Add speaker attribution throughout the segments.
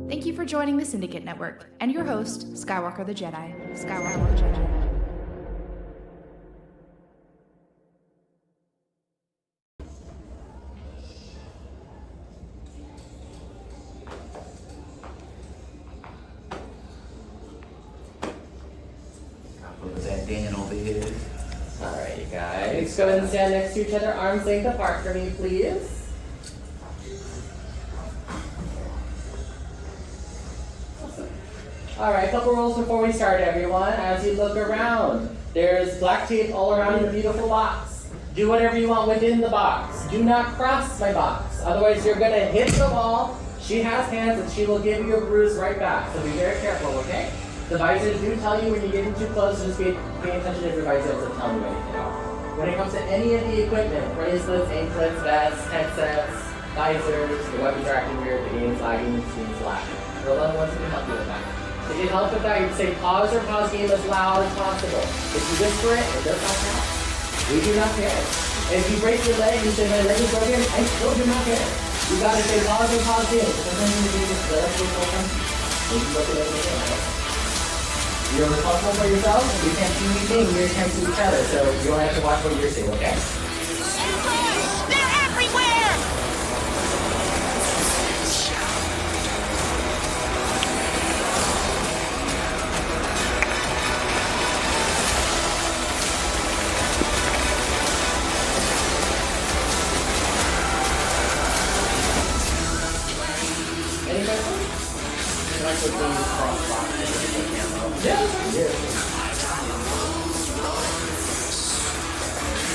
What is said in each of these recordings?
Speaker 1: Thank you for joining the Syndicate Network and your host, Skywalker the Jedi. Skywalker the Jedi.
Speaker 2: Alright, you guys. Go ahead and stand next to each other, arms length apart for me, please. Alright, a couple rules before we start, everyone. As you look around, there's black tape all around the beautiful box. Do whatever you want within the box. Do not cross my box. Otherwise, you're going to hit the wall. She has hands, and she will give you a bruise right back. So be very careful, okay? The visors do tell you when you get in too close, just pay attention if your visor doesn't tell you anything. When it comes to any of the equipment, bracelets, anklets, vests, headsets, visors, the weapons are acting weird, the game's lagging, the screen's lagging. Roll on ones that can help you with that. To get help with that, you'd say pause or pause game as loud as possible. If you whisper it does not count. We do not care. If you break your leg, you say my leg is broken, I still do not care. You gotta say pause or pause game. Sometimes you do this, the rest of the time. You can look at everything. You're responsible for yourself. We can't see anything. We can't see each other, so you don't have to watch what you're saying, okay?
Speaker 3: They're everywhere!
Speaker 2: Any questions? Can I quickly cross-box the camera? Yeah.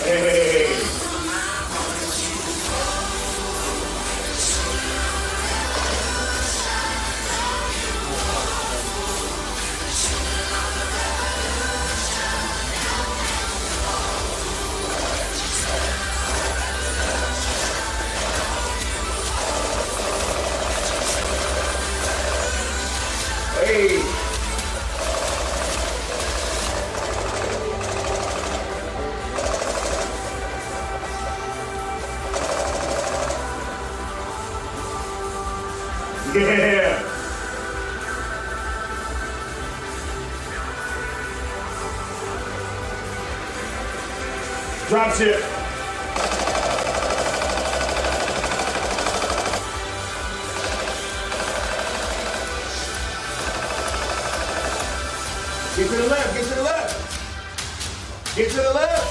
Speaker 2: Hey! Hey! Yeah! Drop ship! Get to the left, get to the left! Get to the left!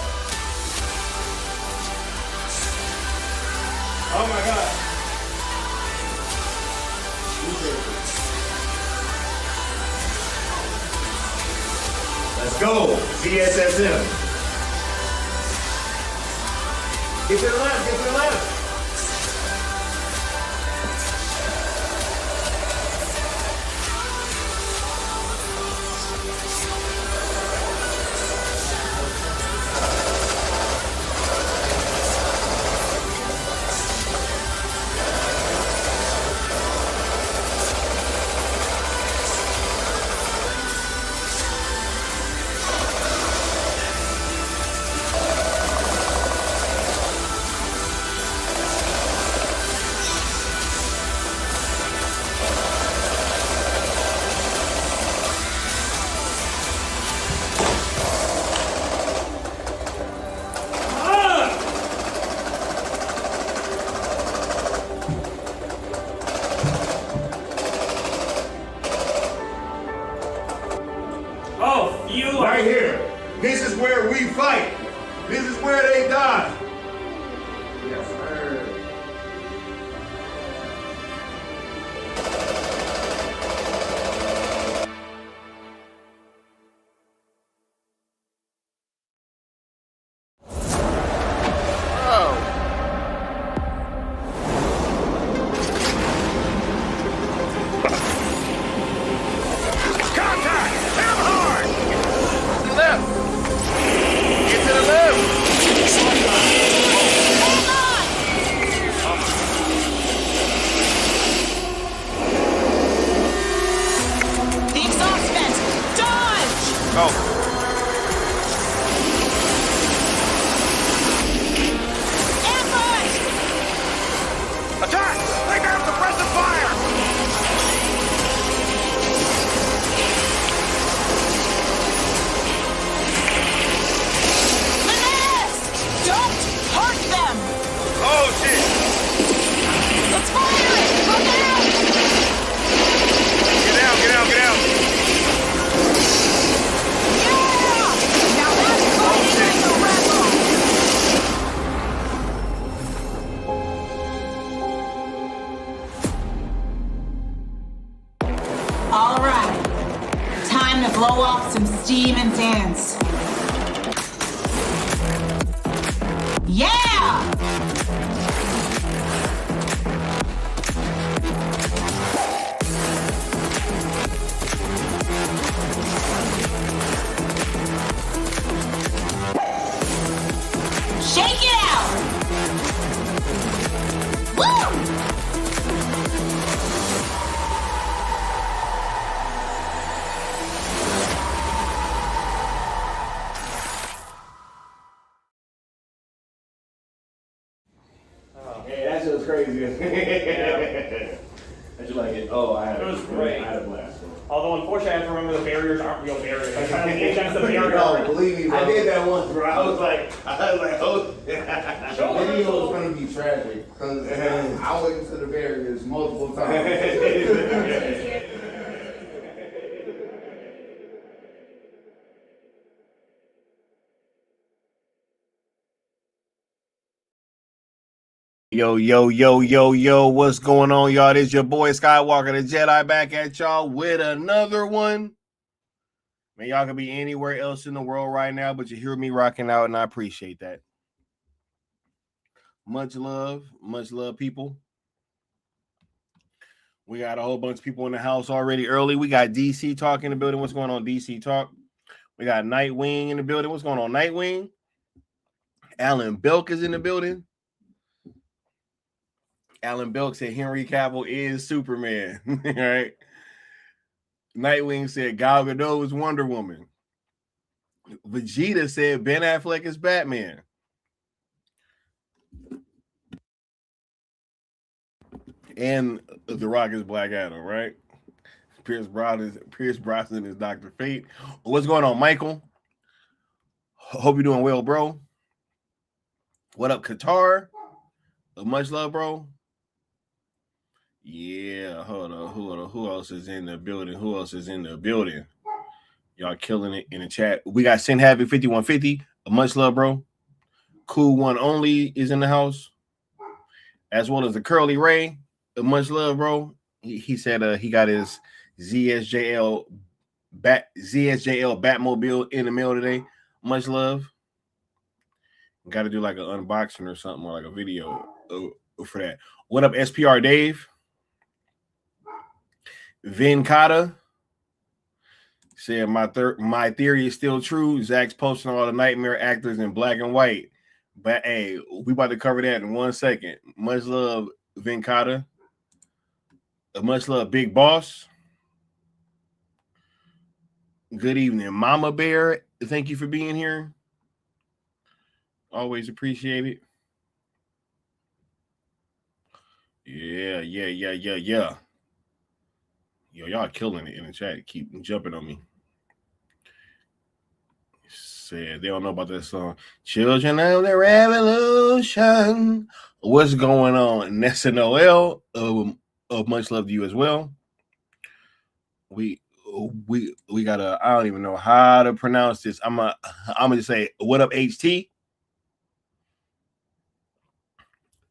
Speaker 2: Oh my God! Let's go, CSSM. Get to the left, get to the left.
Speaker 3: blow off some steam and dance. Yeah! Shake it out! Woo!
Speaker 4: Hey, that shit was crazy. How'd you like it? Oh, I had
Speaker 5: It was great.
Speaker 4: I had a blast.
Speaker 5: Although, unfortunately, I have to remember the barriers aren't real barriers. I kind of think that's the barrier.
Speaker 4: No, believe me, bro. I did that once, bro. I was like, oh.
Speaker 6: The video was going to be tragic because I went into the barriers multiple times.
Speaker 4: Yo, what's going on, y'all? This your boy Skywalker the Jedi back at y'all with another one. Man, y'all could be anywhere else in the world right now, but you hear me rocking out, and I appreciate that. Much love, people. We got a whole bunch of people in the house already early. We got DC Talk in the building. What's going on, DC Talk? We got Nightwing in the building. What's going on, Nightwing? Alan Belk is in the building. Alan Belk said Henry Cavill is Superman. All right. Nightwing said Gal Gadot is Wonder Woman. Vegeta said Ben Affleck is Batman. And The Rock is Black Adam, right? Pierce Brosnan is Dr. Fate. What's going on, Michael? Hope you're doing well, bro. What up, Qatar? Much love, bro. Yeah, hold on. Who else is in the building? Y'all killing it in the chat. We got Sin Havoc 5150. Much love, bro. Cool One Only is in the house, as well as the Curly Ray. Much love, bro. He said he got his ZSJL Batmobile in the mail today. Much love. Got to do like an unboxing or something, or like a video for that. What up, SPR Dave? Vin Cotta said my theory is still true. Zach's posting all the nightmare actors in black and white. But hey, we about to cover that in 1 second. Much love, Vin Cotta. Much love, Big Boss. Good evening, Mama Bear. Thank you for being here. Always appreciate it. Yeah. Yo, y'all killing it in the chat. Keep jumping on me. Said they don't know about that song. Children of the Revolution. What's going on? Nessa Noel. Much love to you as well. We got I don't even know how to pronounce this. I'm gonna just say, what up, HT?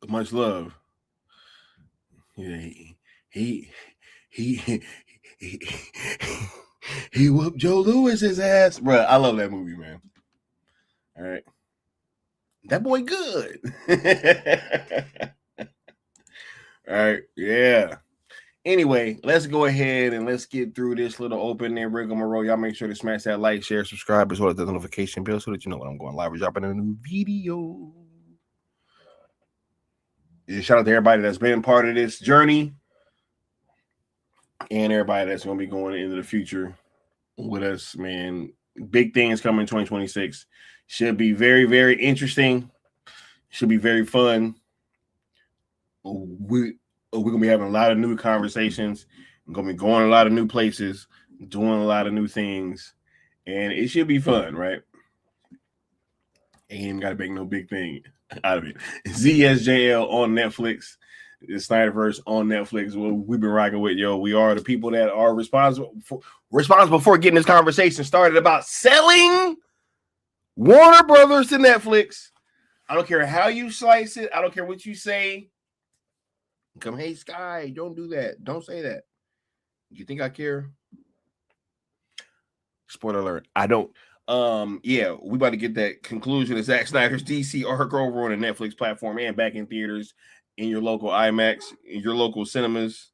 Speaker 4: Much love. Yeah, he whooped Joe Lewis's ass, bro. I love that movie, man. All right, that boy good. All right, yeah. Anyway, let's go ahead and let's get through this little opening rigmarole. Y'all make sure to smash that like, share, subscribe, as well as the notification bell so that you know when I'm going live or dropping a new video. Shout out to everybody that's been part of this journey and everybody that's going to be going into the future with us, man. Big things coming in 2026. Should be very, very interesting. Should be very fun. We're going to be having a lot of new conversations. We're going to be going a lot of new places, doing a lot of new things, and it should be fun, right? Ain't even got to make no big thing out of it. ZSJL on Netflix. The Snyderverse on Netflix. Well, we've been rocking with, yo. We are the people that are responsible for getting this conversation started about selling Warner Brothers to Netflix. I don't care how you slice it. I don't care what you say. Come, hey, Sky, don't do that. Don't say that. You think I care? Spoiler alert. I don't. Yeah, we about to get that conclusion of Zack Snyder's DC arc over on the Netflix platform and back in theaters, in your local IMAX, in your local cinemas.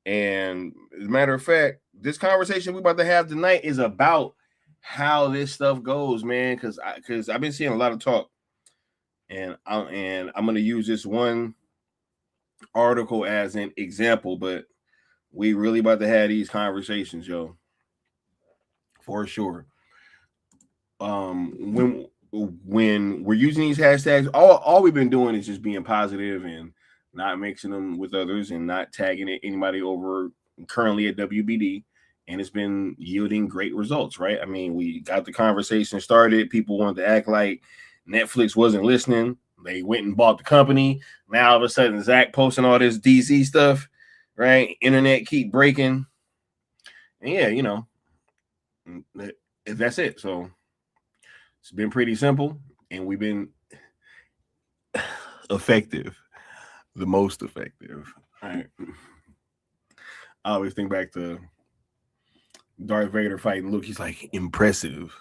Speaker 4: And as a matter of fact, this conversation we about to have tonight is about how this stuff goes, man. Because I've been seeing a lot of talk, and I'm gonna use this one article as an example, but we really about to have these conversations, yo, for sure. When we're using these hashtags, all we've been doing is just being positive and not mixing them with others and not tagging anybody over currently at WBD, and it's been yielding great results, right? I mean, we got the conversation started. People wanted to act like Netflix wasn't listening. They went and bought the company. Now all of a sudden, Zach posting all this DC stuff, right? Internet keep breaking, and yeah, you know, that's it. So it's been pretty simple, and we've been effective, the most effective. All right. I always think back to Darth Vader fighting Luke. He's like, impressive,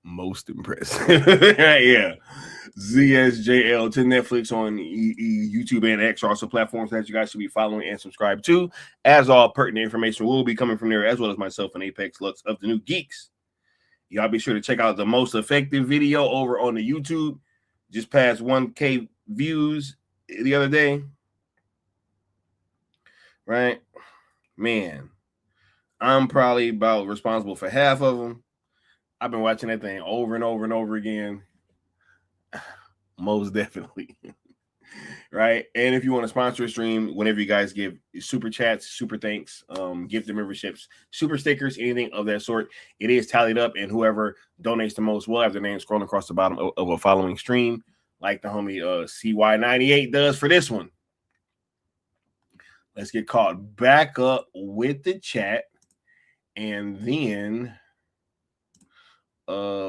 Speaker 4: most impressive. Yeah. ZSJL to Netflix on YouTube and X are also platforms that you guys should be following and subscribe to. As all pertinent information will be coming from there, as well as myself and Apex Lux of the New Geeks. Y'all be sure to check out the most effective video over on the YouTube. Just passed 1K views the other day. Right? Man, I'm probably about responsible for half of them. I've been watching that thing over and over and over again. Most definitely. Right? And if you want to sponsor a stream, whenever you guys give super chats, super thanks, gift memberships, super stickers, anything of that sort, it is tallied up, and whoever donates the most will have their name scrolling across the bottom of a following stream, like the homie CY98 does for this one. Let's get caught back up with the chat, and then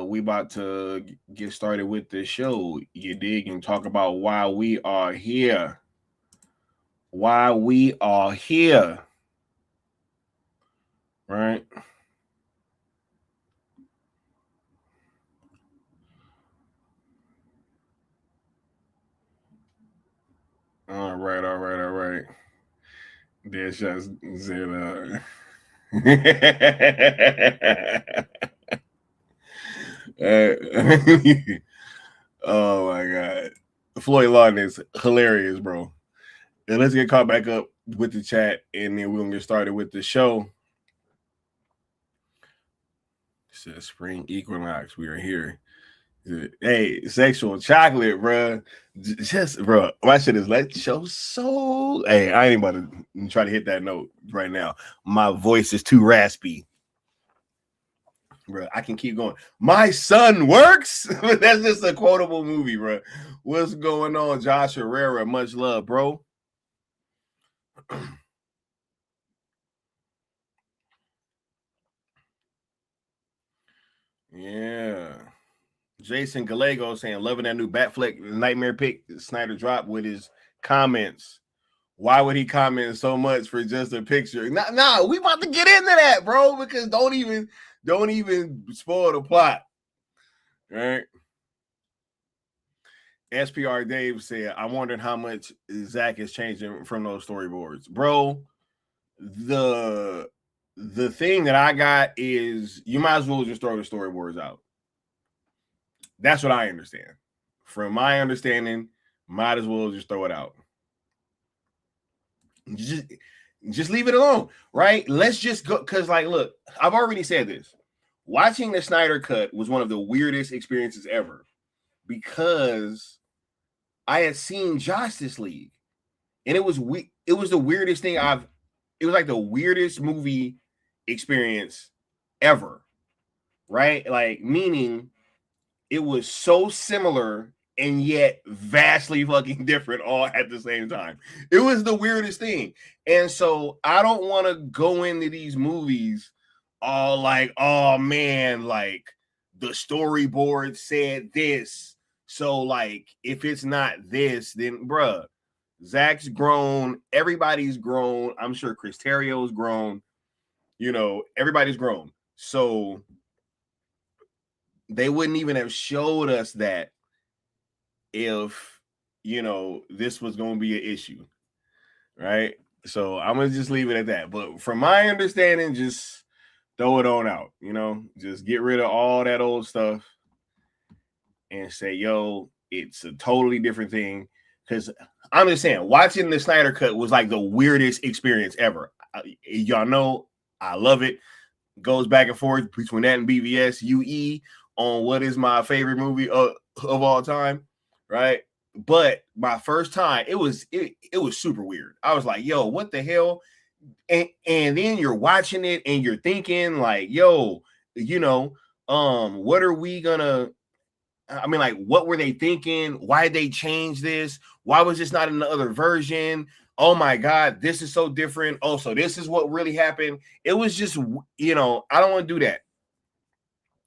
Speaker 4: we about to get started with the show, you dig, and talk about why we are here. Why we are here. Right? All right. There's just said oh my god, Floyd Lawton is hilarious, bro. And let's get caught back up with the chat, and then we're gonna get started with the show. It says spring equinox, we are here. Hey, sexual chocolate, bro. Just, bro, my shit is let your soul. Hey, I ain't about to try to hit that note right now. My voice is too raspy. Bro, I can keep going. My son works. That's just a quotable movie, bro. What's going on, Josh Herrera? Much love, bro. Yeah. Jason Gallego saying, loving that new Batfleck nightmare pick Snyder dropped with his comments. Why would he comment so much for just a picture? Nah, we about to get into that, bro, because don't even spoil the plot. All right. SPR Dave said, I'm wondering how much Zach is changing from those storyboards. Bro, the thing that I got is you might as well just throw the storyboards out. That's what I understand. From my understanding, might as well just throw it out. Just leave it alone, right? Let's just go, because, like, look, I've already said this. Watching the Snyder Cut was one of the weirdest experiences ever because I had seen Justice League, and it was the weirdest thing it was like the weirdest movie experience ever, right? Like, meaning it was so similar and yet vastly fucking different all at the same time. It was the weirdest thing. And so I don't want to go into these movies all like, oh man, like the storyboard said this. So like, if it's not this, then bruh, Zach's grown. Everybody's grown. I'm sure Chris Terrio's grown. You know, everybody's grown. So they wouldn't even have showed us that if, this was going to be an issue, right? So I'm going to just leave it at that. But from my understanding, just throw it on out, just get rid of all that old stuff and say, yo, it's a totally different thing. Because I'm just saying, watching the Snyder Cut was like the weirdest experience ever. Y'all know I love it. Goes back and forth between that and BVS UE on what is my favorite movie of all time, right? But my first time, it was super weird. I was like, yo, what the hell? And then you're watching it and you're thinking like, yo, what are we gonna, I mean, like, what were they thinking? Why did they change this? Why was this not in the other version? Oh my God, this is so different. Oh, so this is what really happened. It was just, I don't want to do that.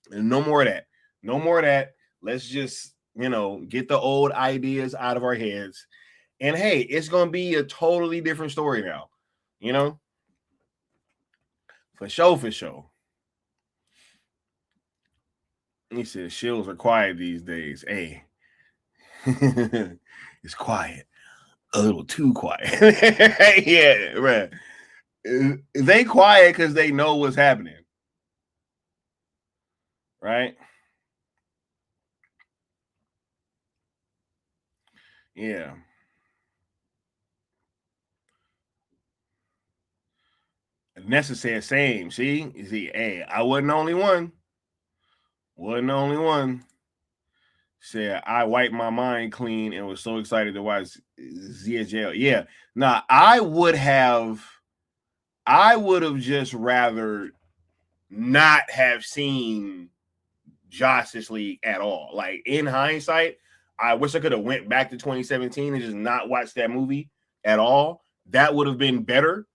Speaker 4: No more of that. No more of that. Let's just, get the old ideas out of our heads. And hey, it's going to be a totally different story now, For sure. He said, shills are quiet these days. Hey, it's quiet. A little too quiet. Yeah, right. They quiet because they know what's happening. Right? Yeah. Necessary same. See, hey, I wasn't the only one. Said I wiped my mind clean and was so excited to watch ZSJ. Yeah. Now I would have just rather not have seen Justice League at all. Like, in hindsight, I wish I could have went back to 2017 and just not watched that movie at all. That would have been better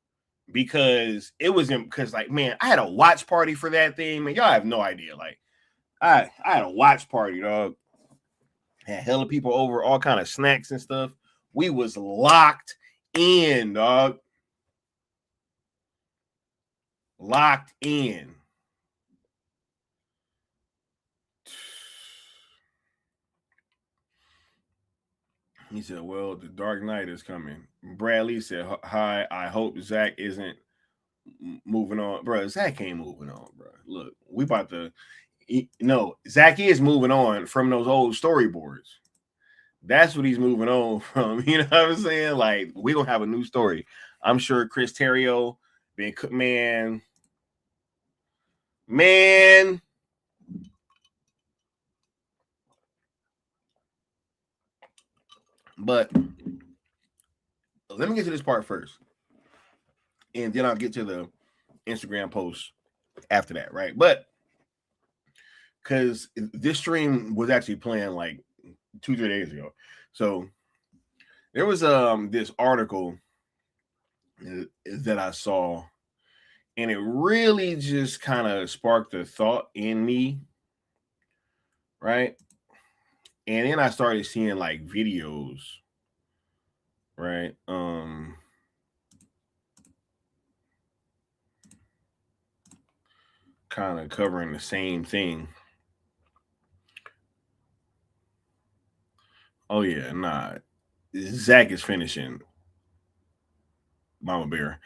Speaker 4: because like, man, I had a watch party for that thing. Man, y'all have no idea. Like, I had a watch party, dog. Had hella people over, all kind of snacks and stuff. We was locked in, dog. Locked in. He said, well, the Dark Knight is coming. Bradley said, hi, I hope Zach isn't moving on. Bro, Zach ain't moving on, bro. Look, we about to... No, Zach is moving on from those old storyboards. That's what he's moving on from. You know what I'm saying? Like, we don't have a new story. I'm sure Chris Terrio, man. But let me get to this part first. And then I'll get to the Instagram post after that, right? But because this stream was actually playing like 2-3 days ago. So there was this article that I saw, and it really just kind of sparked a thought in me, right? And then I started seeing like videos, right? Kind of covering the same thing. Oh yeah, nah. Zach is finishing Mama Bear.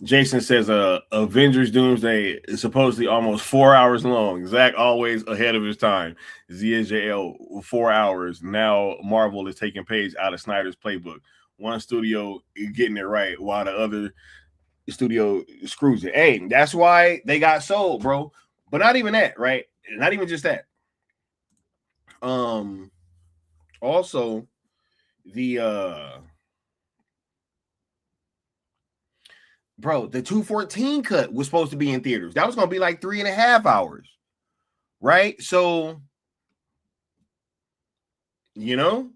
Speaker 4: Jason says Avengers Doomsday is supposedly almost 4 hours long. Zach always ahead of his time. ZSJL 4 hours. Now Marvel is taking page out of Snyder's playbook. One studio getting it right while the other studio screws it. Hey, that's why they got sold, bro. But not even that, right? Not even just that. Also, the bro, the 214 cut was supposed to be in theaters. That was gonna be like 3.5 hours, right? So, even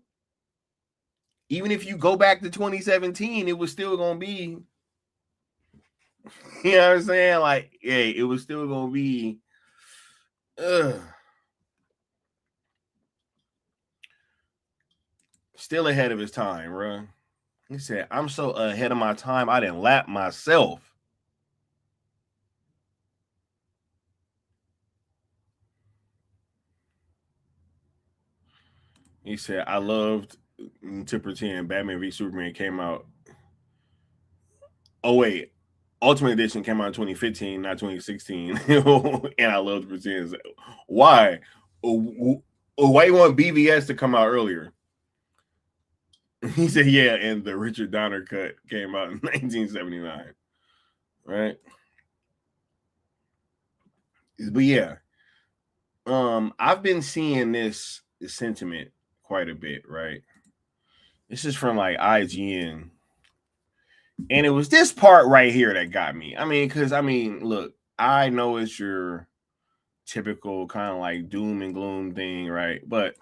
Speaker 4: if you go back to 2017, it was still gonna be, you know what I'm saying? Like, hey, it was still gonna be still ahead of his time, bro. He said, I'm so ahead of my time, I didn't lap myself. He said, I loved to pretend Batman v Superman came out. Oh, wait. Ultimate Edition came out in 2015, not 2016. And I love to pretend. Why? Why you want BVS to come out earlier? He said, yeah, and the Richard Donner cut came out in 1979. Right? But yeah. I've been seeing this sentiment quite a bit, right? This is from like IGN. And it was this part right here that got me. Look, I know it's your typical kind of like doom and gloom thing, right? But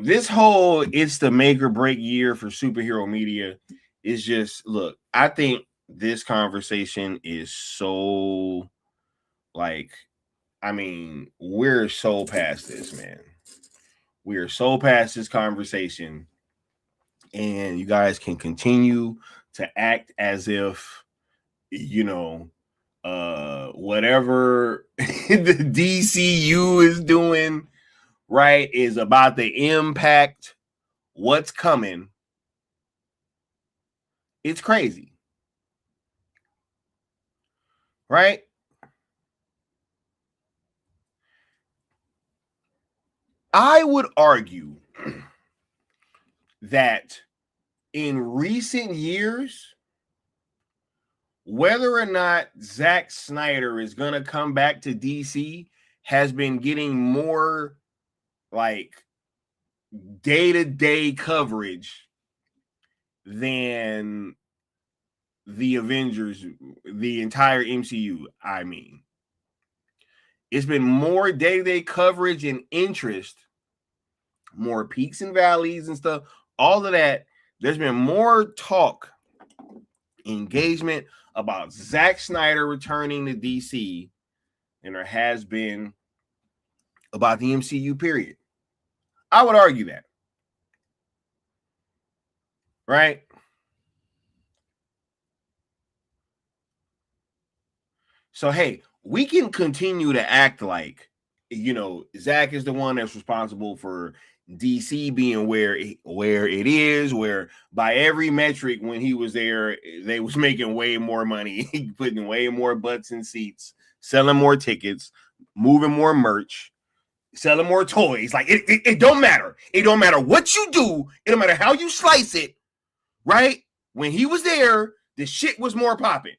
Speaker 4: this whole it's the make or break year for superhero media is just, look, I think this conversation is so like, we're so past this, man. We are so past this conversation, and you guys can continue to act as if, whatever the DCU is doing, right, is about to impact what's coming. It's crazy. Right? I would argue that in recent years, whether or not Zack Snyder is going to come back to DC has been getting more like day-to-day coverage than the Avengers, the entire MCU. It's been more day-to-day coverage and interest, more peaks and valleys and stuff, all of that. There's been more talk, engagement about Zack Snyder returning to DC than there has been about the MCU, period. I would argue that. Right? So, hey, we can continue to act like, Zack is the one that's responsible for DC being where it is, where by every metric when he was there, they was making way more money, putting way more butts in seats, selling more tickets, moving more merch, selling more toys. Like it don't matter. It don't matter what you do. It don't matter how you slice it, right? When he was there, the shit was more popping.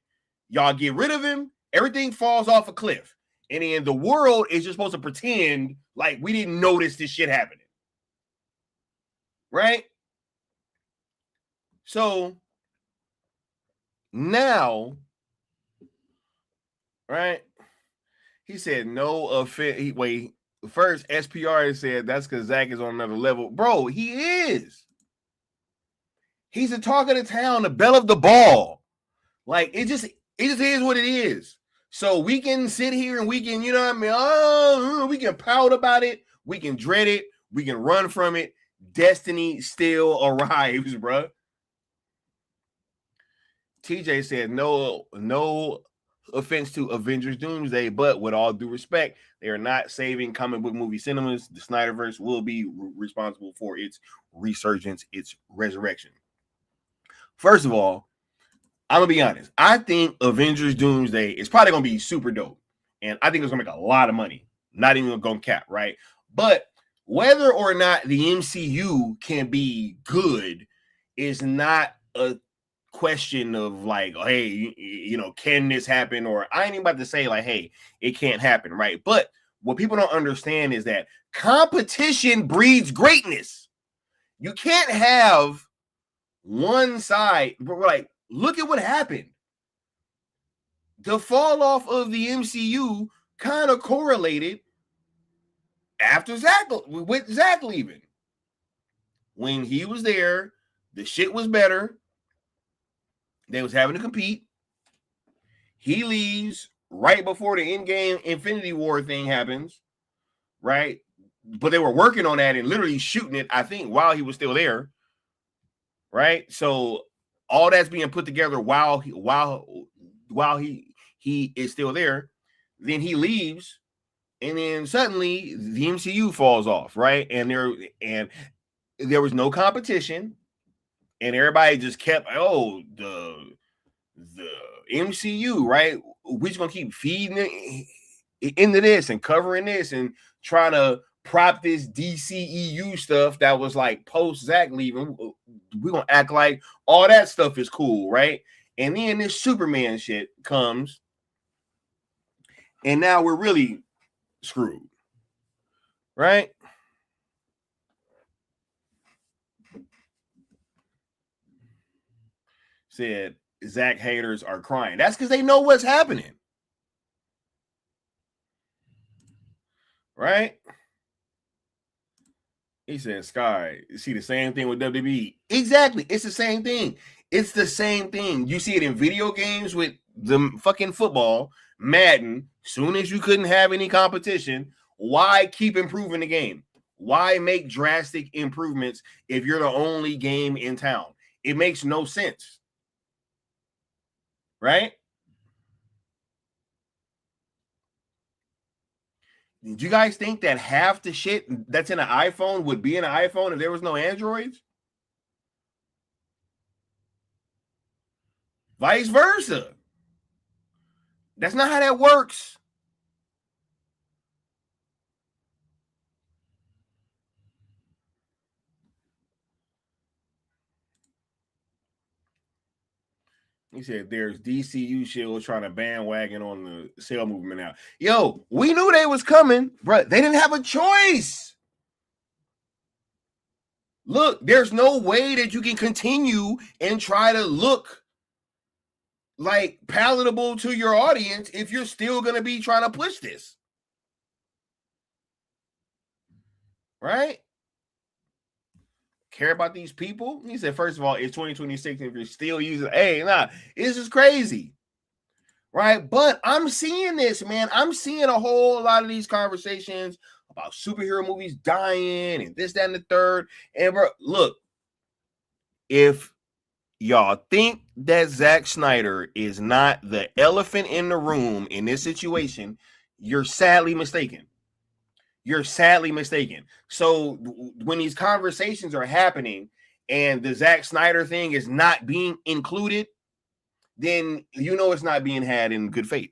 Speaker 4: Y'all get rid of him, everything falls off a cliff. And then the world is just supposed to pretend like we didn't notice this shit happening. Right? So now, right? He said no offense. Wait, first SPR said that's because Zack is on another level. Bro, he is. He's the talk of the town, the belle of the ball. Like it just is what it is. So we can sit here and we can, we can pout about it, we can dread it, we can run from it. Destiny still arrives, bro. TJ said no offense to Avengers Doomsday, but with all due respect, they are not saving comic book movie cinemas. The Snyderverse will be responsible for its resurgence, its resurrection. First of all, I'm gonna be honest. I think Avengers Doomsday is probably gonna be super dope, and I think it's gonna make a lot of money. Not even gonna cap, right? But whether or not the MCU can be good is not a question of like, hey, can this happen? Or I ain't even about to say like, hey, it can't happen, right? But what people don't understand is that competition breeds greatness. You can't have one side. We're like, look at what happened. The fall off of the MCU kind of correlated after Zack leaving. When he was there, the shit was better. They was having to compete. He leaves right before the Endgame Infinity War thing happens, right? But they were working on that and literally shooting it, I think, while he was still there, right? So all that's being put together while he is still there. Then he leaves. And then suddenly the MCU falls off, right? And there was no competition, and everybody just kept, the MCU, right? We're just gonna keep feeding it into this and covering this and trying to prop this DCEU stuff that was like post Zack leaving. We're gonna act like all that stuff is cool, right? And then this Superman shit comes, and now we're really screwed, right? Said Zack haters are crying. That's because they know what's happening, right? He said, Sky, you see the same thing with WWE. Exactly. It's the same thing. It's the same thing. You see it in video games with the fucking football, Madden. Soon as you couldn't have any competition, why keep improving the game? Why make drastic improvements if you're the only game in town? It makes no sense. Right? Did you guys think that half the shit that's in an iPhone would be in an iPhone if there was no Androids? Vice versa. That's not how that works. He said there's DCU shit trying to bandwagon on the sale movement now. Yo, we knew they was coming, bro. They didn't have a choice. Look, there's no way that you can continue and try to look like palatable to your audience if you're still going to be trying to push this. Right? Care about these people? He said, first of all, it's 2026. If you're still using, this is crazy. Right? But I'm seeing this, man. I'm seeing a whole lot of these conversations about superhero movies dying and this, that, and the third. And bro, look, if y'all think that Zack Snyder is not the elephant in the room in this situation, you're sadly mistaken. You're sadly mistaken. So when these conversations are happening and the Zack Snyder thing is not being included, then you know it's not being had in good faith.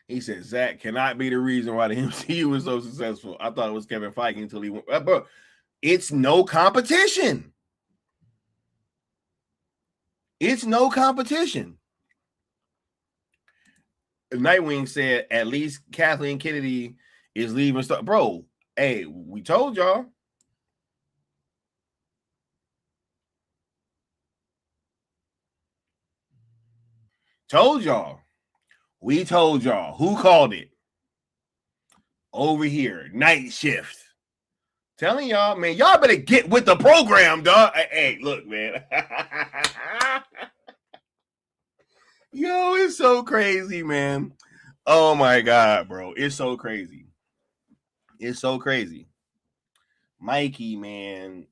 Speaker 4: He said, Zack cannot be the reason why the MCU was so successful. I thought it was Kevin Feige until he went. Bro, it's no competition. It's no competition. Nightwing said, at least Kathleen Kennedy is leaving stuff. Bro, hey, we told y'all. Told y'all. We told y'all. Who called it? Over here. Night Shift. Telling y'all, man, y'all better get with the program, dog. Hey, look, man. Yo, it's so crazy, man. Oh, my God, bro. It's so crazy. It's so crazy. Mikey, man.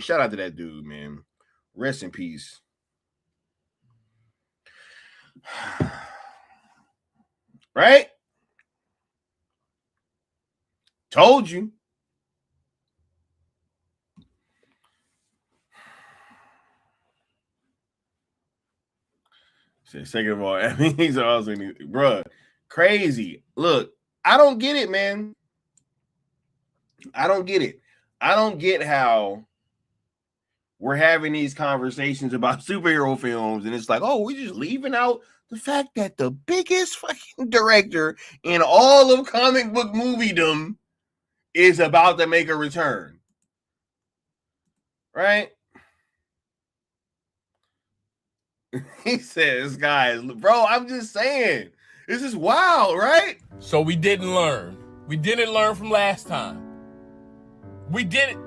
Speaker 4: Shout out to that dude, man. Rest in peace. Right? Told you. Second of all, I mean, he's also, bruh, crazy. Look, I don't get it, man. I don't get it. I don't get how we're having these conversations about superhero films, and it's like, oh, we're just leaving out the fact that the biggest fucking director in all of comic book moviedom is about to make a return. Right? He says, guys, bro, I'm just saying, this is wild, right?
Speaker 7: So we didn't learn. We didn't learn from last time. We didn't.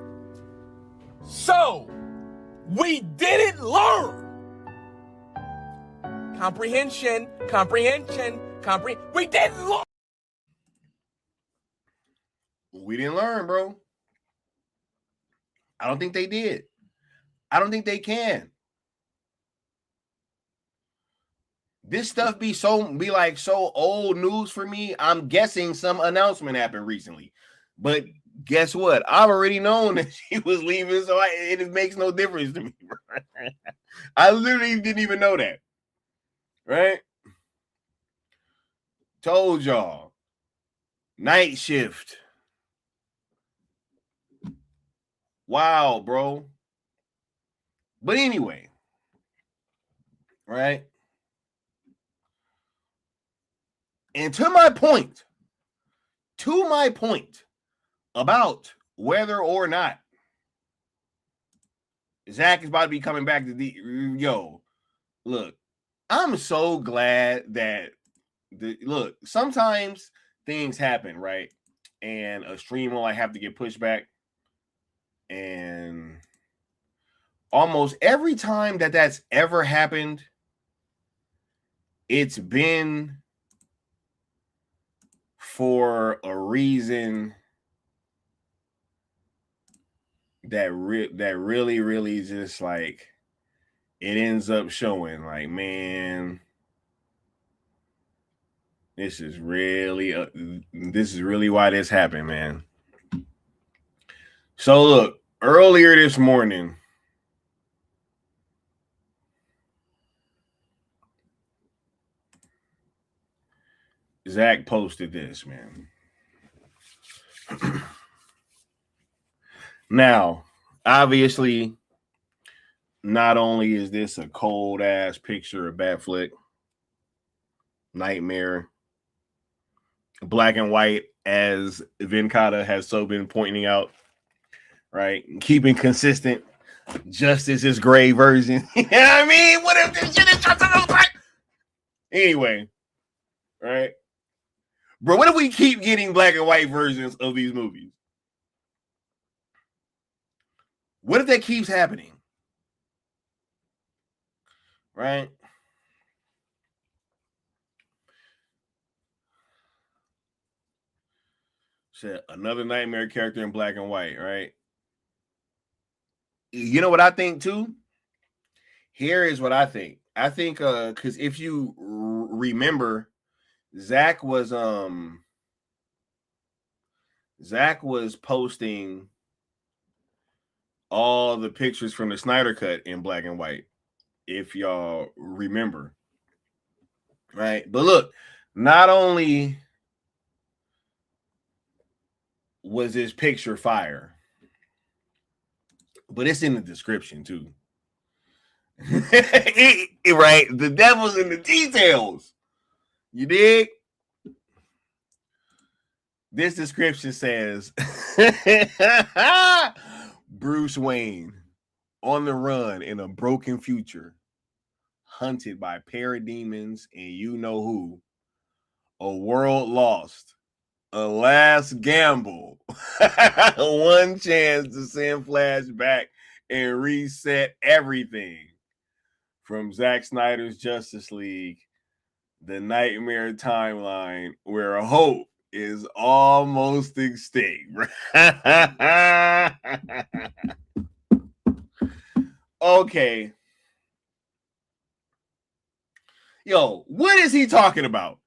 Speaker 7: So we didn't learn. Comprehension. We didn't learn.
Speaker 4: We didn't learn, bro. I don't think they did. I don't think they can. this stuff be so old news for me. I'm guessing some announcement happened recently, but guess what? I've already known that she was leaving, so it makes no difference to me. I literally didn't even know that. Right? Told y'all. Night shift. Wow, bro. But anyway, right? And to my point about whether or not Zack is about to be coming back to yo, look, I'm so glad that sometimes things happen, right? And a stream will have to get pushed back. And almost every time that's ever happened, it's been for a reason that really just like it ends up showing like, man, this is really why this happened, man. So look, earlier this morning, Zack posted this, man. Now, obviously, not only is this a cold ass picture of Batfleck, Nightmare, black and white, as Venkata has so been pointing out, right? Keeping consistent. Justice is gray version. You know what I mean? What if this shit is just black? Anyway, right? Bro, what if we keep getting black and white versions of these movies? What if that keeps happening? Right? So another Nightmare character in black and white, right? You know what I think too? Here is what I think. I think because if you remember, Zack was posting all the pictures from the Snyder Cut in black and white, if y'all remember. Right? But look, not only was this picture fire, but it's in the description too. Right? The devil's in the details. You dig? This description says Bruce Wayne on the run in a broken future, hunted by parademons and you know who, a world lost, a last gamble, one chance to send Flash back and reset everything. From Zack Snyder's Justice League, the Nightmare timeline where hope is almost extinct. Okay. Yo, what is he talking about?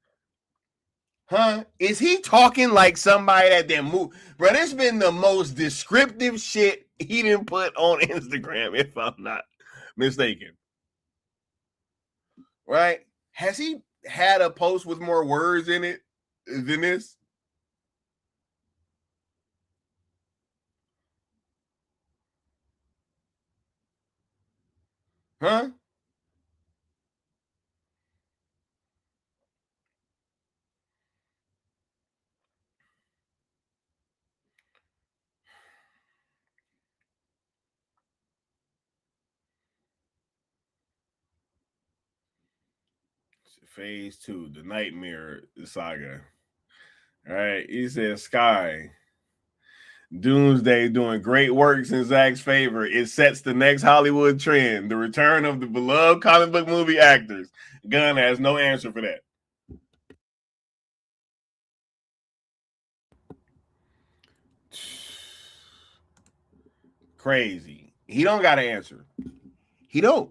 Speaker 4: Huh? Is he talking like somebody that didn't move? Bro, this been the most descriptive shit he didn't put on Instagram, if I'm not mistaken. Right? Has he had a post with more words in it than this? Huh? Phase 2, the Nightmare saga. All right, he says Sky. Doomsday doing great works in Zack's favor. It sets the next Hollywood trend, the return of the beloved comic book movie actors. Gunn has no answer for that. Crazy. He don't got an answer. He don't.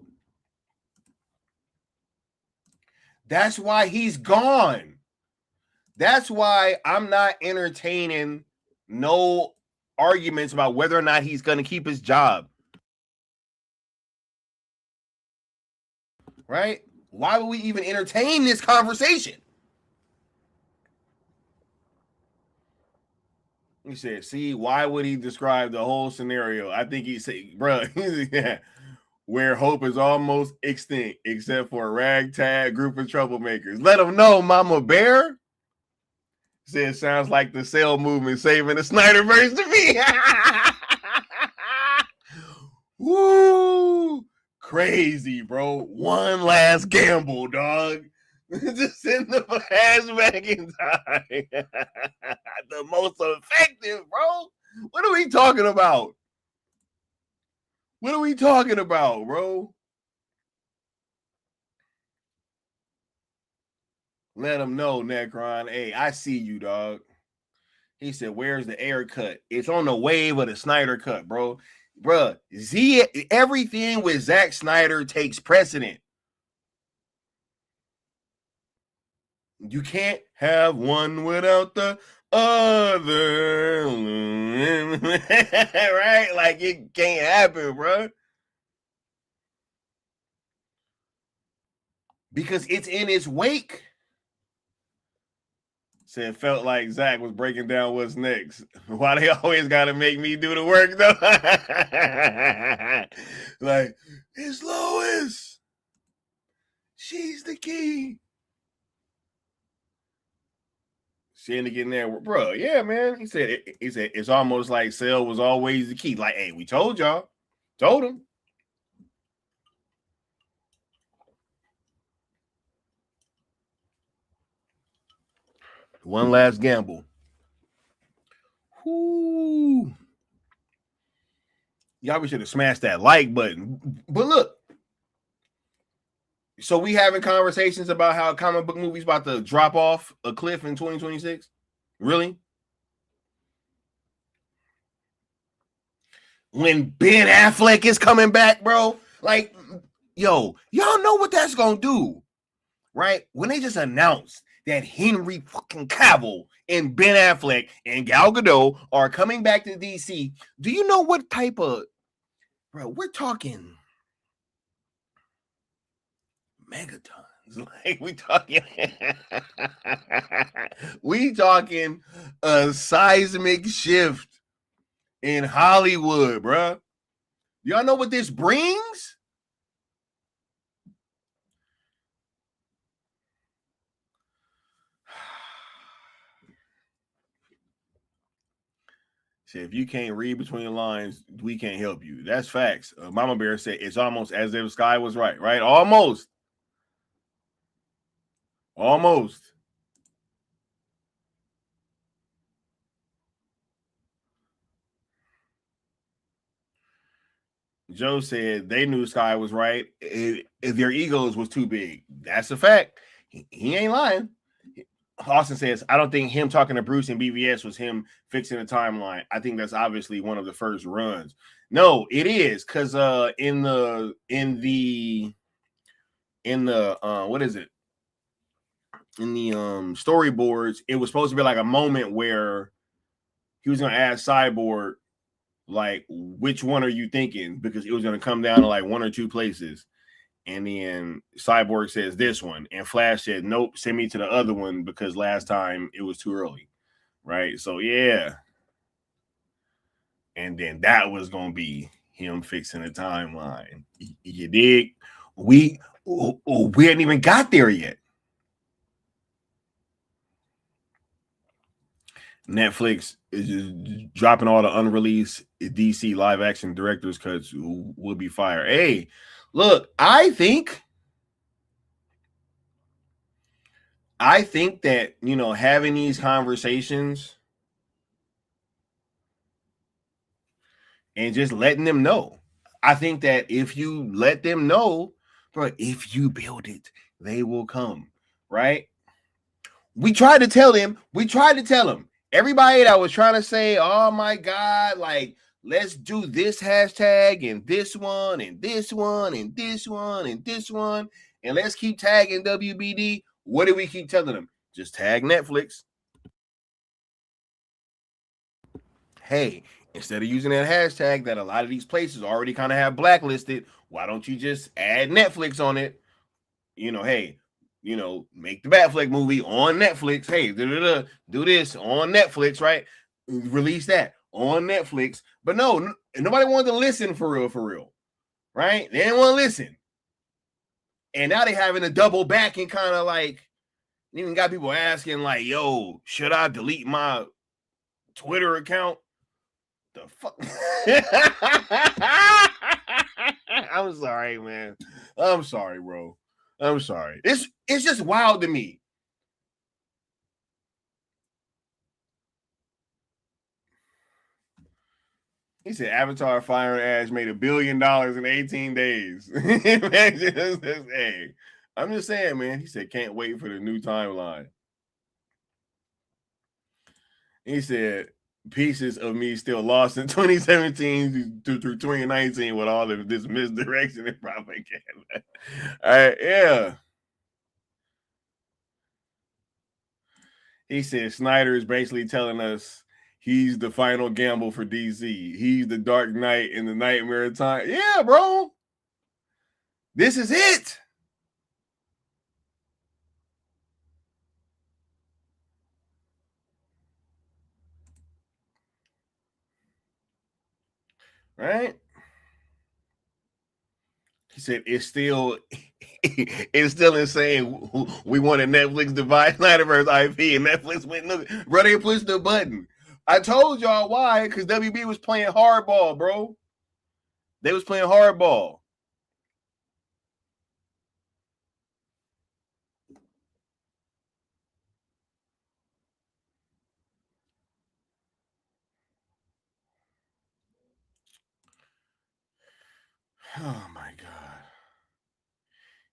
Speaker 4: That's why he's gone. That's why I'm not entertaining no arguments about whether or not he's going to keep his job. Right? Why would we even entertain this conversation? He said, see, why would he describe the whole scenario? I think he said, bro, yeah, where hope is almost extinct, except for a ragtag group of troublemakers. Let them know, Mama Bear. Said, sounds like the Cell movement saving the Snyderverse to me. Woo! Crazy, bro. One last gamble, dog. Just send the flashback in time. The most effective, bro. What are we talking about? What are we talking about, bro? Let him know, Necron. Hey, I see you, dog. He said, where's the air cut? It's on the wave of the Snyder cut, bro. Bruh, everything with Zack Snyder takes precedent. You can't have one without the other. Right? Like, it can't happen, bro. Because it's in its wake. Said, felt like Zach was breaking down what's next. Why they always got to make me do the work, though? Like, it's Lois. She's the key. She ended up getting there, bro. Yeah, man. He said it's almost like Cell was always the key. Like, hey, we told y'all. Told him. One last gamble. Whoo. Y'all, we should have smashed that like button. But look. So we having conversations about how comic book movies about to drop off a cliff in 2026? Really? When Ben Affleck is coming back, bro? Like, yo, y'all know what that's going to do, right? When they just announced that Henry fucking Cavill and Ben Affleck and Gal Gadot are coming back to DC, do you know what type of, bro, we're talking megatons. Like, we talking a seismic shift in Hollywood, bro. Y'all know what this brings? If you can't read between the lines, we can't help you. That's facts. Mama Bear said it's almost as if Sky was right, right? Almost. Joe said they knew Sky was right. If their egos was too big. That's a fact. He ain't lying. Austin says, I don't think him talking to Bruce and BVS was him fixing the timeline. I think that's obviously one of the first runs. No, it is, because in the what is it? In the storyboards, it was supposed to be like a moment where he was gonna ask Cyborg, like, which one are you thinking? Because it was gonna come down to like one or two places. And then Cyborg says this one, and Flash said, nope, send me to the other one because last time it was too early, right? So, yeah. And then that was going to be him fixing the timeline. You dig? We hadn't even got there yet. Netflix is just dropping all the unreleased DC live action director's cuts will be fired. Hey, look, I think that, you know, having these conversations and just letting them know. I think that if you let them know, bro, if you build it, they will come, right? We tried to tell them. Everybody that was trying to say, oh my God, like, let's do this hashtag and this one and this one and this one and this one. and let's keep tagging WBD. What do we keep telling them? Just tag Netflix. Hey, instead of using that hashtag that a lot of these places already kind of have blacklisted, why don't you just add Netflix on it? Hey, make the Batfleck movie on Netflix. Hey, do this on Netflix, right? Release that on Netflix. But no, nobody wanted to listen for real, right? They didn't want to listen. And now they having to double back and kind of like, even got people asking like, yo, should I delete my Twitter account? The fuck? I'm sorry, man. I'm sorry, bro. I'm sorry. It's just wild to me. He said Avatar Fire and Ash made $1 billion in 18 days. Hey, I'm just saying, man. He said, can't wait for the new timeline. He said, pieces of me still lost in 2017 through 2019 with all of this misdirection and propaganda. All right, yeah. He said Snyder is basically telling us he's the final gamble for DC. He's the Dark Knight in the Nightmare time. Yeah, bro. This is it. Right? He said it's still insane. We wanted Netflix to buy Snyderverse IP, and Netflix went, look, bro, they pushed the button. I told y'all why, because WB was playing hardball, bro. They was playing hardball. Oh my God.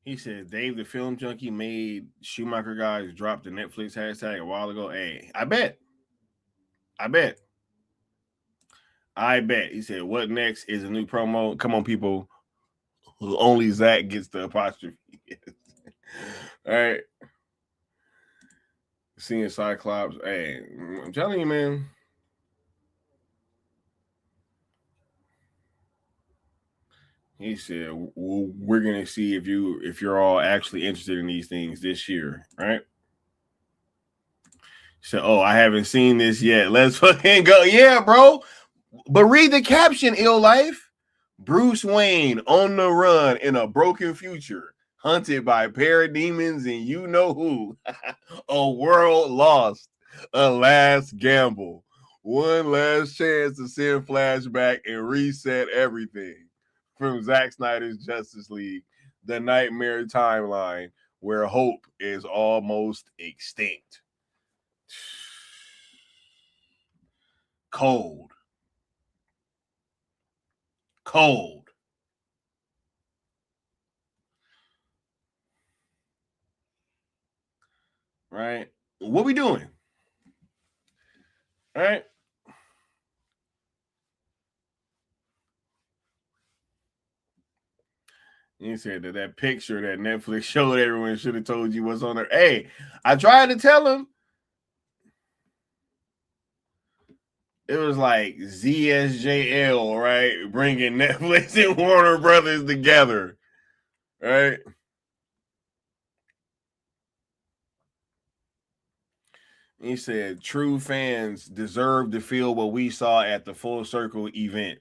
Speaker 4: He said Dave the Film Junkie made Schumacher guys drop the Netflix hashtag a while ago. Hey, I bet. He said, what next is a new promo? Come on, people. Only Zach gets the apostrophe. All right. Seeing Cyclops. Hey, I'm telling you, man. He said, we're gonna see if you're all actually interested in these things this year, right? So, I haven't seen this yet. Let's fucking go. Yeah, bro. But read the caption, Ill Life. Bruce Wayne on the run in a broken future, hunted by parademons and you know who. A world lost. A last gamble. One last chance to send flashback and reset everything. From Zack Snyder's Justice League, the nightmare timeline where hope is almost extinct. Cold. Right? What we doing? All right. You said that picture that Netflix showed everyone should have told you what's on there. Hey, I tried to tell him. It was like ZSJL, right? Bringing Netflix and Warner Brothers together, right? He said, true fans deserve to feel what we saw at the Full Circle event.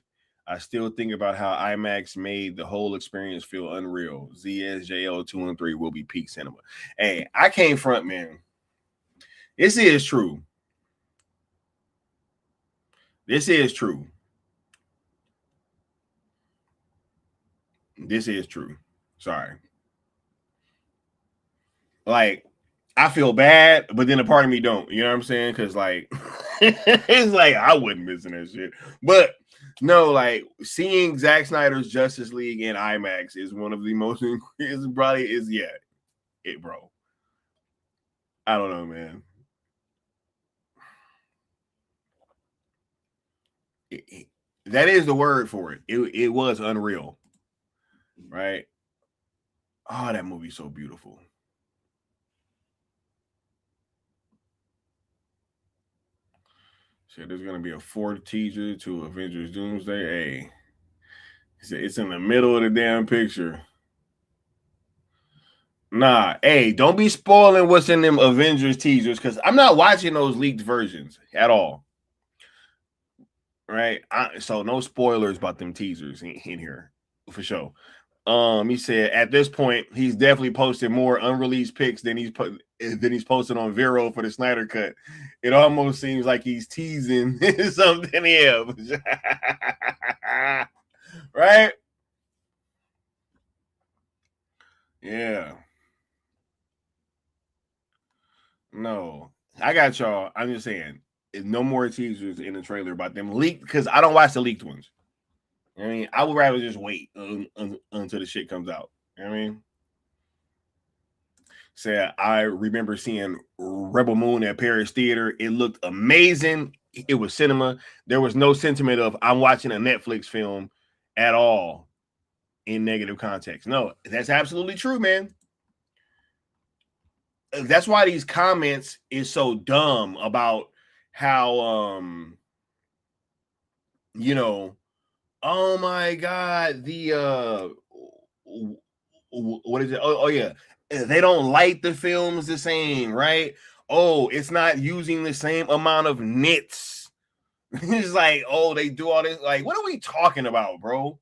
Speaker 4: I still think about how IMAX made the whole experience feel unreal. ZSJL 2 and 3 will be peak cinema. Hey, I came front, man. This is true. This is true. Sorry. Like, I feel bad, but then a part of me don't. You know what I'm saying? Because, like, it's like I wouldn't missing that shit. But no, like seeing Zack Snyder's Justice League in IMAX is one of the most. Bro. I don't know, man. That is the word for it. It was unreal, right? Oh, that movie's so beautiful. So there's gonna be a fourth teaser to Avengers Doomsday. Hey, it's in the middle of the damn picture. Nah, hey, don't be spoiling what's in them Avengers teasers because I'm not watching those leaked versions at all. Right? So no spoilers about them teasers in here for sure. He said at this point he's definitely posted more unreleased pics than he's posted on Vero for the Snyder Cut. It almost seems like he's teasing something else. Right? Yeah. No, I got y'all. I'm just saying, no more teasers in the trailer about them leaked because I don't watch the leaked ones. I mean, I would rather just wait until the shit comes out. You know what I mean? Said I remember seeing Rebel Moon at Paris Theater. It looked amazing. It was cinema. There was no sentiment of I'm watching a Netflix film at all in negative context. No, that's absolutely true, man. That's why these comments is so dumb about how you know, oh my god, the what is it? Oh yeah, they don't light the films the same, right? Oh, it's not using the same amount of nits. It's like, oh, they do all this. Like, what are we talking about, bro?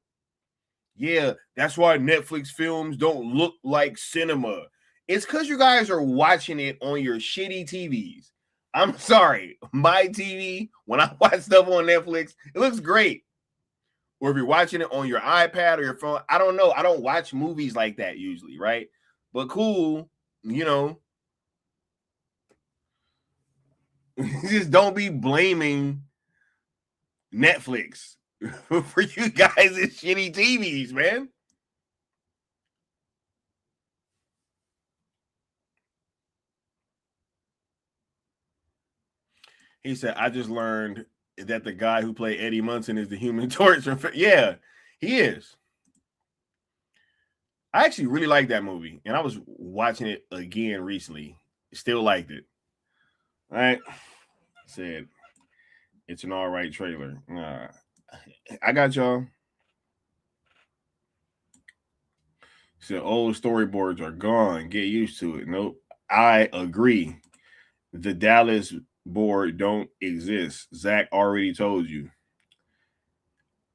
Speaker 4: Yeah, that's why Netflix films don't look like cinema. It's because you guys are watching it on your shitty TVs. I'm sorry. My TV, when I watch stuff on Netflix, it looks great. Or if you're watching it on your iPad or your phone, I don't know. I don't watch movies like that usually, right? But cool, you know. Just don't be blaming Netflix for you guys' shitty TVs, man. He said, I just learned that the guy who played Eddie Munson is the Human Torch. Yeah, he is. I actually really like that movie, and I was watching it again recently. Still liked it. All right. Said, it's an all right trailer. I got y'all. Said, old storyboards are gone. Get used to it. Nope. I agree. The Dallas board don't exist. Zach already told you.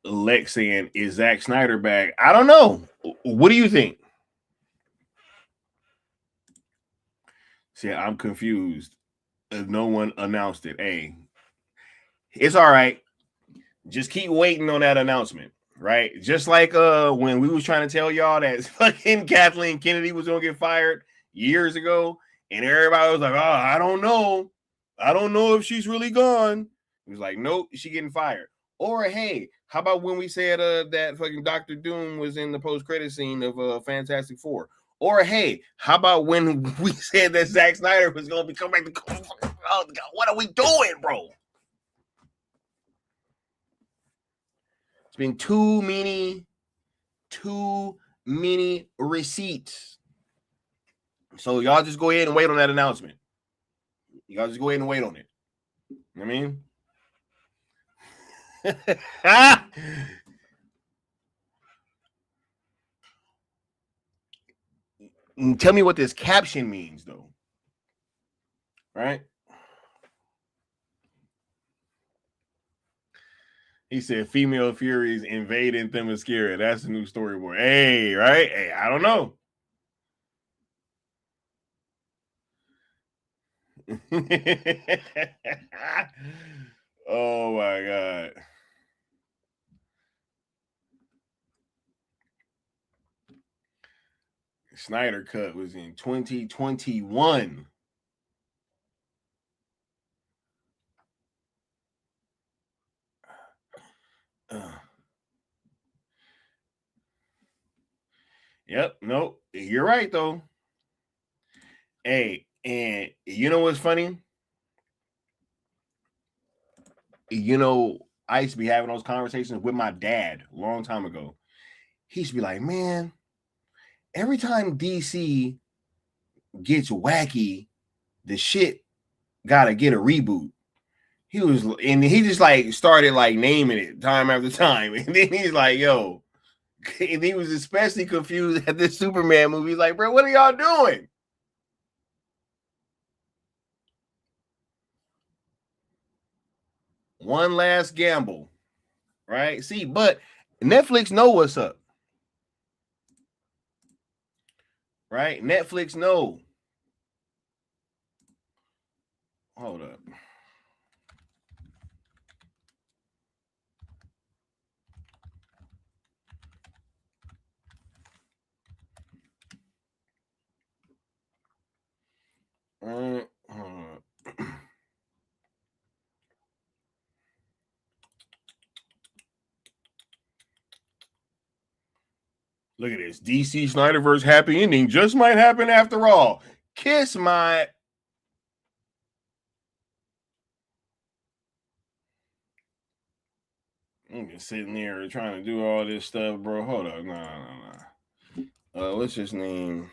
Speaker 4: Lex saying, is Zack Snyder back? I don't know. What do you think? See, I'm confused. No one announced it. Hey, it's all right. Just keep waiting on that announcement, right? Just like when we was trying to tell y'all that fucking Kathleen Kennedy was gonna get fired years ago, and everybody was like, oh, I don't know. I don't know if she's really gone. He was like, nope, she getting fired. Or hey, how about when we said that fucking Dr. Doom was in the post-credit scene of Fantastic Four? Or hey, how about when we said that Zack Snyder was gonna be coming back to oh, God, what are we doing, bro? It's been too many receipts. So y'all just go ahead and wait on that announcement. Y'all just go ahead and wait on it. You know what I mean? Tell me what this caption means, though. Right? He said, female Furies invading Themyscira. That's the new storyboard. Hey, right? Hey, I don't know. Oh, my God. Snyder Cut was in 2021. Yep, nope. You're right, though. Hey, and you know what's funny? You know, I used to be having those conversations with my dad a long time ago. He used to be like, man, every time DC gets wacky, the shit gotta get a reboot. He just like started like naming it time after time. And then he's like, yo, and he was especially confused at this Superman movie. He's like, bro, what are y'all doing? One last gamble, right? See, but Netflix know what's up, right? Netflix know. Hold up. Look at this. DC Snyderverse happy ending just might happen after all. Kiss my. I'm just sitting there trying to do all this stuff, bro. Hold up. No. What's his name?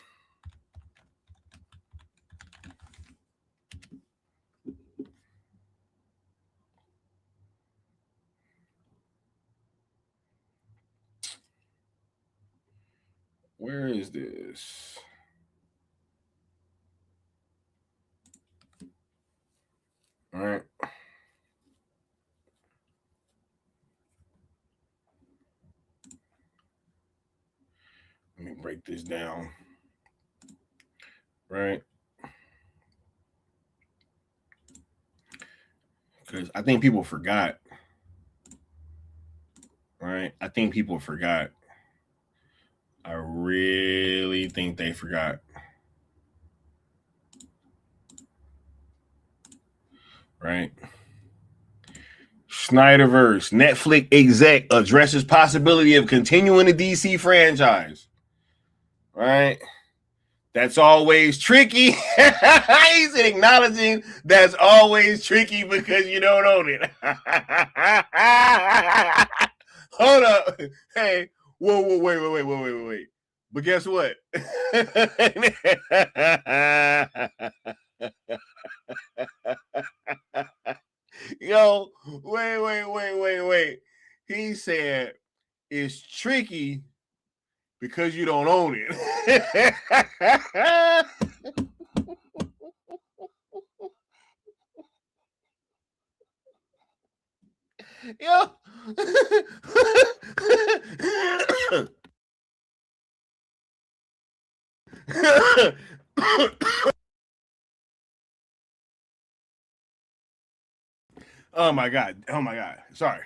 Speaker 4: Where is this? All right. Let me break this down. Right. Because I think people forgot. Right. I think people forgot. I really think they forgot. Right. Snyderverse. Netflix exec addresses possibility of continuing the DC franchise. Right. That's always tricky. He's acknowledging that's always tricky because you don't own it. Hold up. Hey, whoa, wait. But guess what? Yo, wait. He said it's tricky because you don't own it. Yo. Oh my God. Sorry.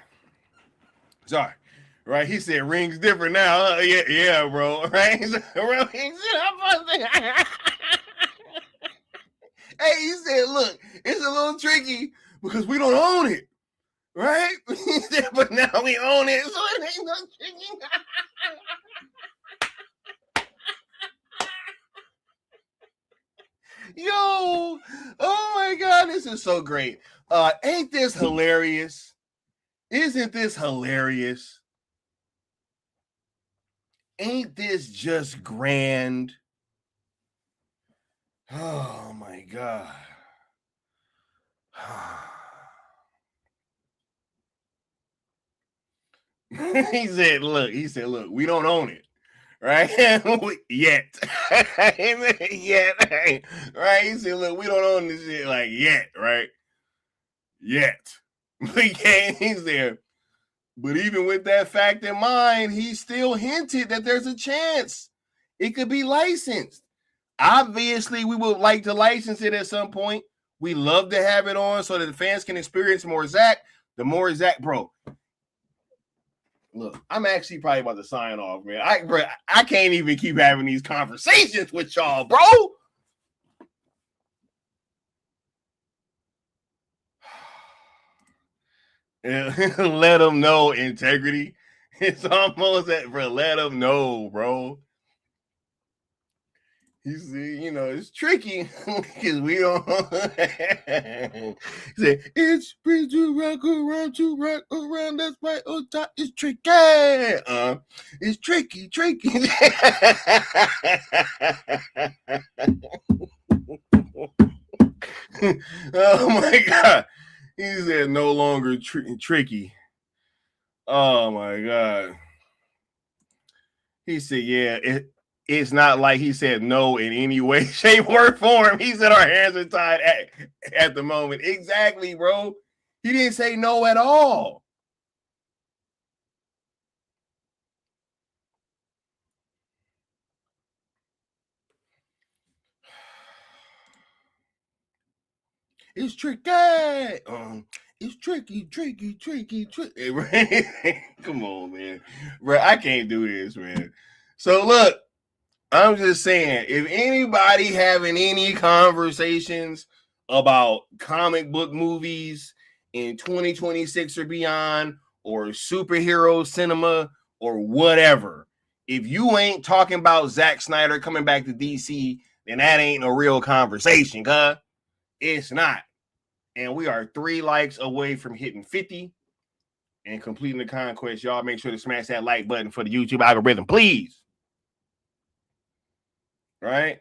Speaker 4: Right? He said rings different now. Yeah, bro. Right? Hey, he said, look, it's a little tricky because we don't own it. Right? He said, but now we own it, so it ain't no tricky. Yo, oh my God, this is so great. Ain't this hilarious? Isn't this hilarious? Ain't this just grand? Oh my God. He said, look, we don't own it. Right? Yet. Yet. Right? He said, look, we don't own this shit like yet, right? Yet. He's there. But even with that fact in mind, he still hinted that there's a chance it could be licensed. Obviously, we would like to license it at some point. We love to have it on so that the fans can experience more Zack. The more Zack, bro. Look, I'm actually probably about to sign off, man. I can't even keep having these conversations with y'all, bro. Let them know integrity. It's almost that, bro. Let them know, bro. He said, you know, it's tricky because we don't. He said, it's free to rock around. That's right. On top, it's tricky. It's tricky. Oh my God. He said, no longer tricky. Oh my God. He said, yeah, it's not like he said no in any way, shape, or form. He said our hands are tied at the moment. Exactly, bro. He didn't say no at all. It's tricky. It's tricky. Come on, man. Bro, I can't do this, man. So look, I'm just saying, if anybody having any conversations about comic book movies in 2026 or beyond, or superhero cinema or whatever, if you ain't talking about Zack Snyder coming back to DC, then that ain't a real conversation, cuz it's not. And we are 3 likes away from hitting 50 and completing the conquest. Y'all make sure to smash that like button for the YouTube algorithm, please. Right?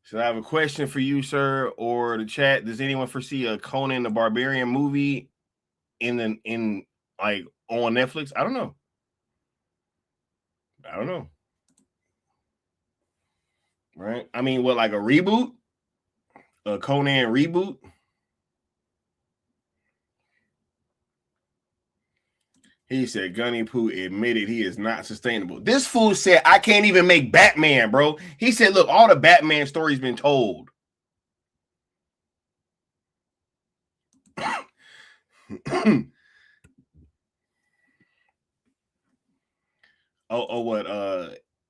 Speaker 4: So I have a question for you, sir, or the chat. Does anyone foresee a Conan the Barbarian movie in like on Netflix? I don't know. Right? I mean, what, like a reboot? A Conan reboot? He said Gunny Poo admitted he is not sustainable. This fool said, I can't even make Batman, bro. He said, look, all the Batman stories been told. What?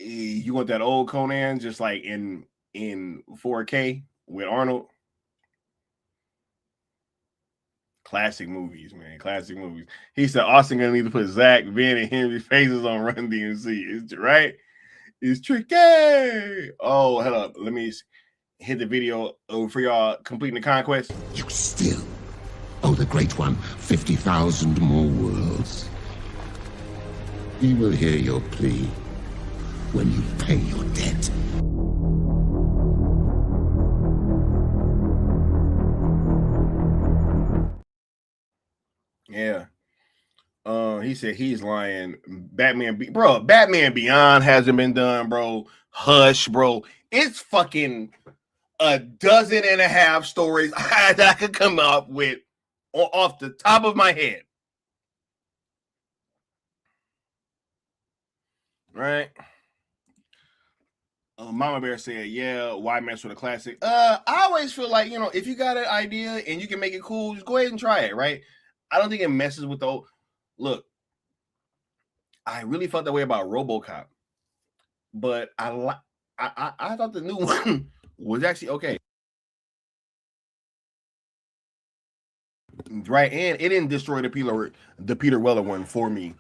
Speaker 4: You want that old Conan just like in 4K with Arnold? Classic movies, man. Classic movies. He said Austin gonna need to put Zach, Ben, and Henry faces on Run DMC. It's right. It's tricky. Oh, hold up. Let me hit the video for y'all completing the conquest.
Speaker 8: You still owe the Great One 50,000 more worlds. He will hear your plea when you pay your debt.
Speaker 4: Yeah. He said he's lying. Batman Beyond hasn't been done, bro. Hush, bro. It's fucking 12.5 stories that I could come up with off the top of my head. Right? Mama Bear said, yeah, why mess with a classic? I always feel like, if you got an idea and you can make it cool, just go ahead and try it, right? I don't think it messes with the old. Look, I really felt that way about RoboCop, but I thought the new one was actually okay. Right, and it didn't destroy the Peter Weller one for me.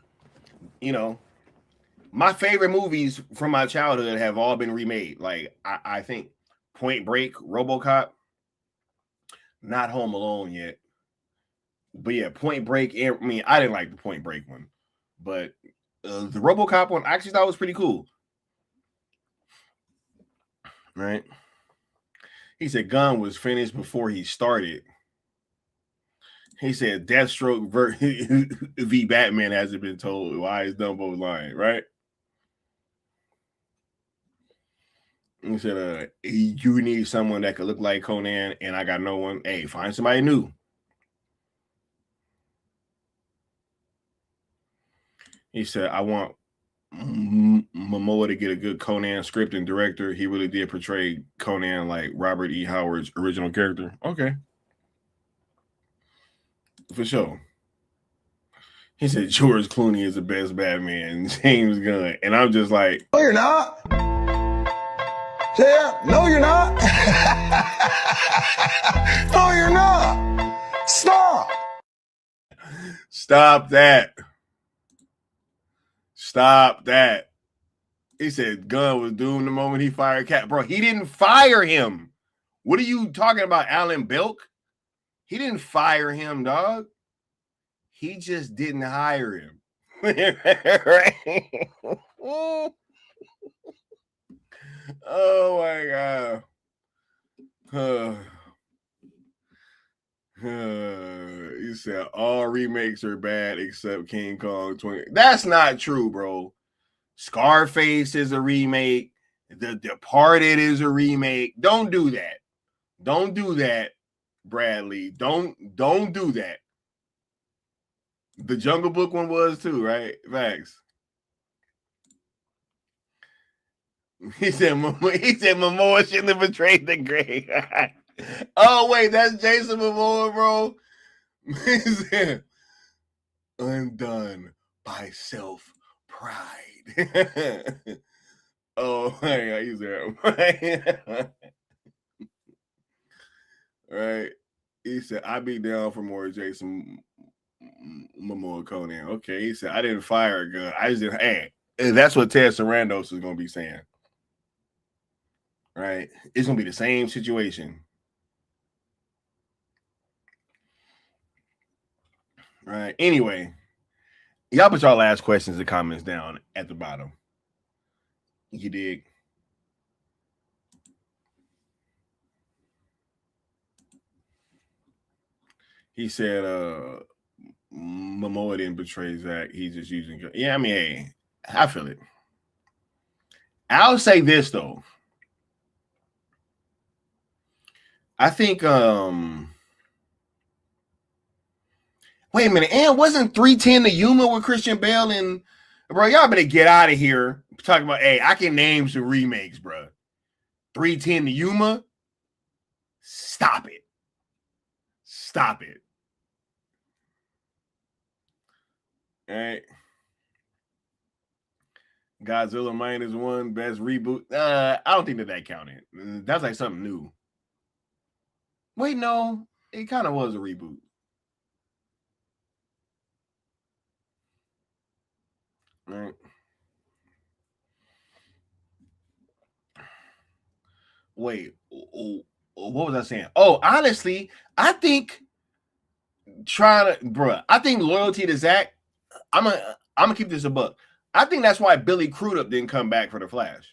Speaker 4: My favorite movies from my childhood have all been remade. Like I think Point Break, RoboCop, not Home Alone yet. But yeah, Point Break. I didn't like the Point Break one, but the RoboCop one I actually thought was pretty cool. Right? He said Gunn was finished before he started. He said Deathstroke v Batman hasn't been told. Why is Dumbo lying? Right? He said, you need someone that could look like Conan, and I got no one. Hey, find somebody new. He said, I want Momoa to get a good Conan script and director. He really did portray Conan like Robert E. Howard's original character. Okay. For sure. He said, George Clooney is the best Batman, James Gunn. And I'm just like,
Speaker 9: no, you're not. Yeah, no, you're not. No, you're not. Stop.
Speaker 4: Stop that. Stop that. He said Gunn was doomed the moment he fired Cap. Bro, he didn't fire him. What are you talking about, Alan Belk? He didn't fire him, dog. He just didn't hire him. Right? Oh my God. You said all remakes are bad except King Kong 20. That's not true, bro. Scarface is a remake. The Departed is a remake. Don't do that. Don't do that, Bradley. Don't do that. The Jungle Book one was too, right? Facts. He said Momoa shouldn't have betrayed the grave. Oh, wait, that's Jason Momoa, bro. He said, undone by self-pride. Oh, my God, he's there. Right. He said, I'd be down for more Jason Momoa Conan. Okay, he said, I didn't fire a gun. I just didn't. Hey, that's what Ted Sarandos is going to be saying. Right? It's going to be the same situation. Right. Anyway, y'all put y'all last questions and comments down at the bottom. You dig? He said, Momoa didn't betray Zack. He's just using. Yeah, I mean, hey, I feel it. I'll say this though. I think wait a minute, and wasn't 310 the Yuma with Christian Bale and bro, y'all better get out of here talking about, hey, I can name some remakes, bro. 310 the Yuma? Stop it. Stop it. All right. Godzilla -1 best reboot. I don't think that counted. That's like something new. Wait, no, it kind of was a reboot. Right. Wait, what was I saying? Oh, honestly, I think I think loyalty to Zack. I'm gonna keep this a buck. I think that's why Billy Crudup didn't come back for the Flash.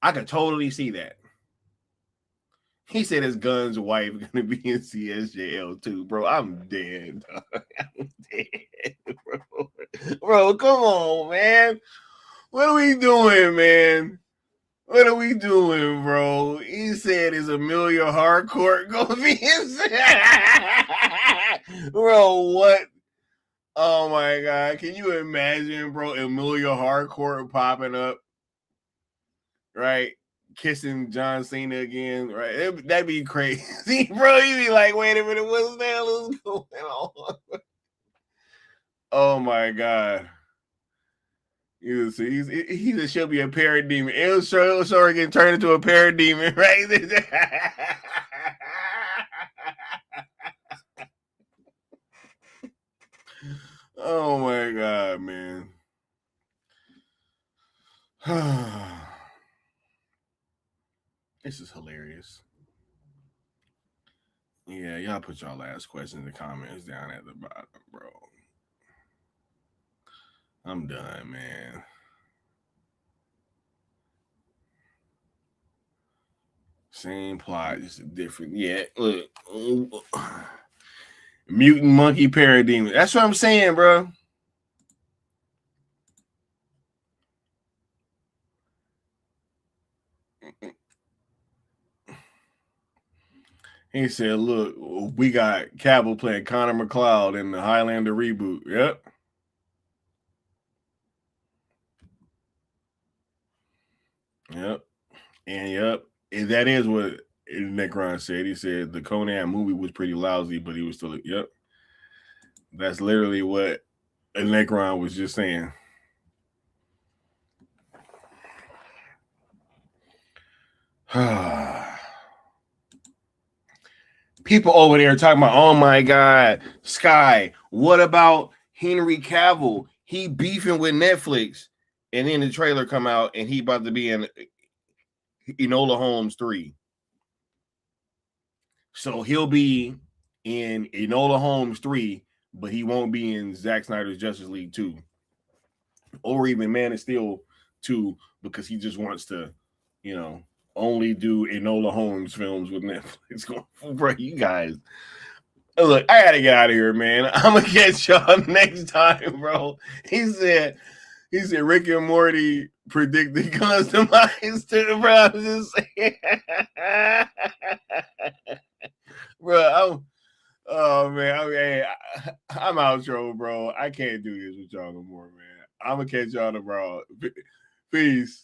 Speaker 4: I could totally see that. He said his Gunn's wife gonna be in CSJL too, bro. I'm dead. I'm dead, bro. Bro, come on, man. What are we doing, man? What are we doing, bro? He said is Amelia Harcourt gonna be in? Bro, what? Oh my God. Can you imagine, bro, Amelia Harcourt popping up? Right? Kissing John Cena again, right? That'd be crazy, bro. You'd be like, wait a minute, what the hell is going on? Oh my God. He said she'll be a parademon. It'll show her getting turned into a parademon, right? Oh my God, man. This is hilarious. Yeah, y'all put y'all last questions in the comments down at the bottom, bro. I'm done, man. Same plot, just a different. Yeah, look. Mutant monkey parademon. That's what I'm saying, bro. He said, look, we got Cavill playing Connor McLeod in the Highlander reboot. Yep. Yep. And yep. And that is what Necron said. He said the Conan movie was pretty lousy, but he was still, yep. That's literally what Necron was just saying. People over there talking about, oh my God, Sky, what about Henry Cavill, he beefing with Netflix, and then the trailer come out and he about to be in Enola Holmes 3. So he'll be in Enola Holmes 3, but he won't be in Zack Snyder's Justice League 2. Or even Man of Steel 2, because he just wants to, only do Enola Holmes films with Netflix. Bro, you guys. Look, I gotta get out of here, man. I'm gonna catch y'all next time, bro. He said Rick and Morty predicted customized to, bro. I'm just saying. Bro, I'm outro, bro. I can't do this with y'all no more, man. I'm gonna catch y'all tomorrow. Peace.